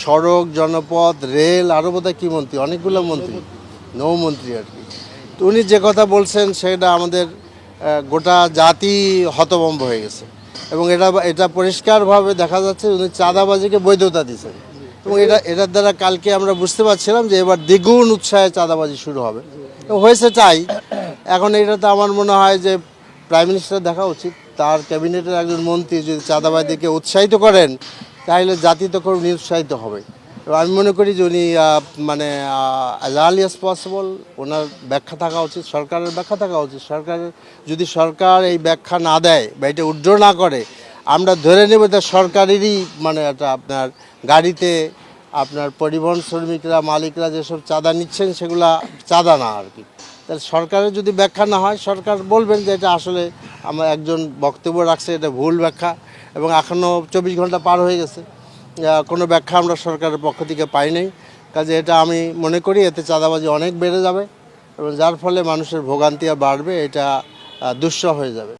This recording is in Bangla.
সড়ক, জনপথ, রেল, আরও বোধহয় কী মন্ত্রী, অনেকগুলো মন্ত্রী, নৌমন্ত্রী আর কি। তো উনি যে কথা বলছেন সেটা আমাদের গোটা জাতি হতভম্ব হয়ে গেছে, এবং এটা পরিষ্কারভাবে দেখা যাচ্ছে উনি চাঁদাবাজিকে বৈধতা দিয়েছেন। এবং এটার দ্বারা কালকে আমরা বুঝতে পারছিলাম যে এবার দ্বিগুণ উৎসাহে চাঁদাবাজি শুরু হবে, এবং হয়েছে তাই। এখন এটাতে আমার মনে হয় যে প্রাইম মিনিস্টার দেখা উচিত, তার ক্যাবিনেটের একজন মন্ত্রী যদি চাঁদাবাজিকে উৎসাহিত করেন তাহলে জাতি তো খুব নিরুৎসাহিত হবে। এবং আমি মনে করি যে উনি মানে অ্যাজ আর্লি অ্যাজ পসিবল ওনার ব্যাখ্যা থাকা উচিত, সরকারের ব্যাখ্যা থাকা উচিত। যদি সরকার এই ব্যাখ্যা না দেয় বা এটা উইথড্র না করে, আমরা ধরে নেব এটা সরকারেরই মানে এটা আপনার গাড়িতে আপনার পরিবহন শ্রমিকরা, মালিকরা যেসব চাঁদা নিচ্ছেন সেগুলা চাঁদা না আর কি। তাহলে সরকারের যদি ব্যাখ্যা না হয়, সরকার বলবেন যে এটা আসলে আমার একজন বক্তব্য রাখছে, এটা ভুল ব্যাখ্যা, এবং এখনও 24 ঘন্টা পার হয়ে গেছে, কোনো ব্যাখ্যা আমরা সরকারের পক্ষ থেকে পাই নাই। কাজে এটা আমি মনে করি এতে চাঁদাবাজি অনেক বেড়ে যাবে, এবং যার ফলে মানুষের ভোগান্তি বাড়বে, এটা দুঃসহ হয়ে যাবে।